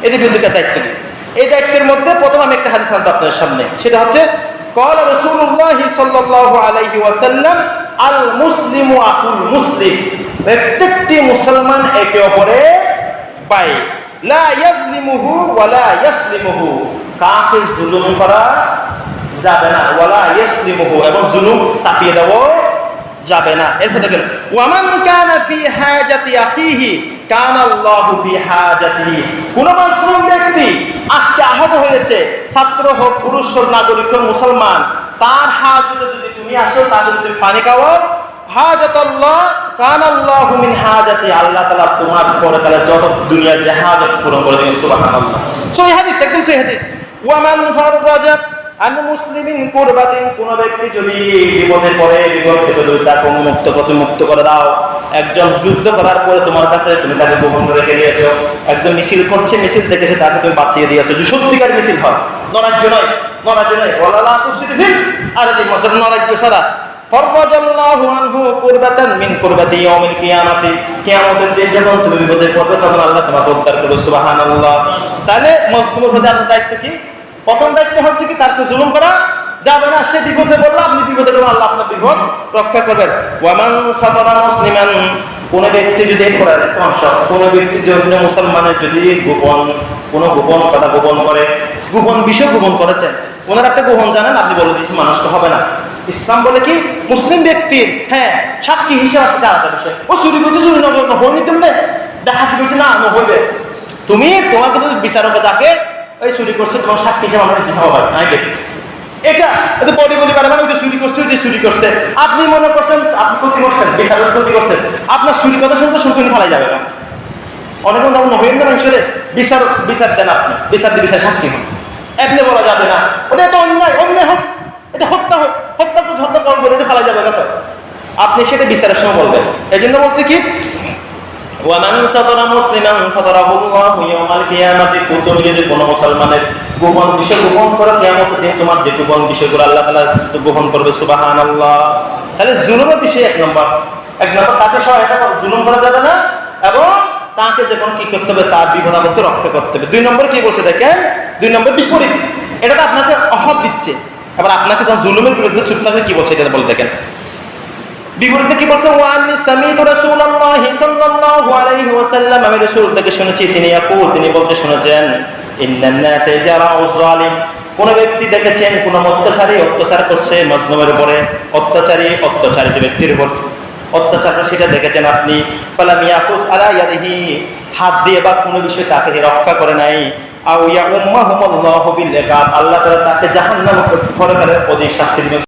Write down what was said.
এদের বিরুদ্ধে দায়িত্ব নিই। এই দায়িত্বের মধ্যে প্রথম আমি একটা হাদিস আনবো আপনাদের সামনে, সেটা হচ্ছে قال رسول الله صلى الله عليه وسلم আল মুসলিমু আকুল মুসলিম, প্রত্যেকটি মুসলমান একে অপরের ভাই, লা ইয়াজলিমুহু ওয়ালা ইয়াসলিমুহু, কাকে জুলুম করা যাবে না, ওয়ালা ইয়াসলিমুহু, এবং জুলুম চাপিয়ে দেওয়া যাবে না। এরপর দেখেন ওয়ামান কানা ফি হাজাতি আখিহি কানা আল্লাহু ফি হাজাতিহি, কোন মুসলিম ব্যক্তি আজকে আহত হয়েছে, ছাত্র হোক, পুরুষ হোক, নাগরিক হোক, মুসলমান, তার হাজতে যদি তুমি আসো, তার যদি তুমি পানি খাওয়াও, হাজাতাল্লাহ কানা আল্লাহু মিন হাজাতি, আল্লাহ তাআলা তোমার পরকালে যত দুনিয়ার যে হাজত পূরণ করে দেবেন। সুবহানাল্লাহ। সহি হাদিস, একদম সহি হাদিস। ওয়ামান ফাররাজা আন মুসলিমিন কুরবাতিন, কোন ব্যক্তি যদি বিপদে পড়ে, বিপদ থেকে যদি তাকে মুক্ত করে দাও, একজন যুদ্ধ করার পরে তোমার কাছে তুমি তাকে গোপন করে রেখে দিয়েছো, একজন মিছিল করছে, মিছিল দেখে তাকে তুমি বাঁচিয়ে দিয়েছো, যে সত্যিকার মিছিল হয়, নরাজ্য নয়, নরাজ্য নয়, ওয়ালা তুসরিফিল আর যে মত নরাজ্য ছাড়া, ফররাজাল্লাহু আনহু কুরবাতান মিন কুরবাতি ইয়াউমিল কিয়ামাতি, কিয়ামতের দিন যখন তুমি বিপদে পড়বে তখন আল্লাহ তোমাকে উদ্ধার করবে। সুবহানাল্লাহ। তাহলে মুসলিমের প্রতি আপনার দায়িত্ব কি? প্রথম দায়িত্ব হচ্ছে কি, তাকে জুলুম করা যাবে না। সে বিপদে পড়লে আপনি বিপদে পড়লে আল্লাহ আপনার বিপদ রক্ষা করবেন। ওয়ামান সাতারা মুসলিমান, কোন ব্যক্তি যদি কোন ব্যক্তি যদি মুসলমানের যদি গোপন কথা গোপন করে, গোপন বিষয় গোপন করেছেন, ওনার একটা গোপন জানেন, আপনি বলে দিয়েছেন, মানুষকে হবে না। ইসলাম বলে কি, মুসলিম ব্যক্তির সাক্ষী হিসেবে আসতে আলাদা বিষয়। ও চুরি করতে চুরি নয় তুমি ডাকাতি করতে না হইবে, তুমি তোমাকে যদি বিচারকে ডাকে ওই চুরি করছে, তোমার সাক্ষী হিসেবে আমরা দিতে হবে, আমি দেখছি এটা বলি পারে, মানে ওই যে চুরি করছে, ওই যে চুরি করছে, আপনি মনে করছেন আপনি ক্ষতি করছেন, বিচারের ক্ষতি করছেন, আপনার চুরি কথা শুনতে ফেলাই যাবে না। অনেক হইন না মানুষের বিচার দেন, আপনি বিচার সাক্ষী হন, এমনি বলা যাবে না ওটা তো অন্যায় হোক, এটা হত্যা হোক, হত্যা করবো, এটা ফেলা যাবে না, তো আপনি সেটা বিচারের সময় বলবেন। এই জন্য বলছে কি, ওয়ামান সাতারা মুসলিমান সাতারাহুল্লাহু ইয়াওমাল কিয়ামাতি, তুমি যদি কোনো মুসলমানের গোপন বিষয় গোপন করো, কিয়ামতের দিন তোমার যে গোপন বিষয়গুলো আল্লাহ তাআলা গোপন করবে। সুবহানাল্লাহ। তাহলে জুলুমের বিষয় এক নম্বর তাকে সহায়তা করা, জুলুম করা যাবে না, এবং তাকে যখন কি করতে হবে, তার বিপদাপদকে রক্ষা করতে হবে। 2 নম্বর কি বলছে দেখেন, 2 নম্বর বিপরীত, এটা তো আপনাকে অফার দিচ্ছে, এবার আপনাকে যখন জুলুমের বিরুদ্ধে ছুটতে কি বলছে এটা বলে দেখেন। বিপরীতে কি বলছে, ওয়ানি সামিতু রাসূলুল্লাহি সাল্লাল্লাহু আলাইহি ওয়াসাল্লাম, আমি রাসূল থেকে শুনেছি, তিনি বলতে শুনেছেন, ইন্নান নাসা জারাউ যালিম, কোন ব্যক্তি দেখেছেন কোন অত্যাচার করছে মজলুমের উপরে, অত্যাচারী ব্যক্তির উপর অত্যাচার, সেটা দেখেছেন আপনি, ফালাম ইয়াকুস আলা ইয়াদিহি, হাত দিয়ে বা কোনো বিষয় তাকে রক্ষা করে নাই, আও ইয়া উম্মাহুমুল্লাহু বিল ইকাব, আল্লাহ তাআলা তাকে জাহান্নামে পরকালে অধিক শাস্তি দিবেন।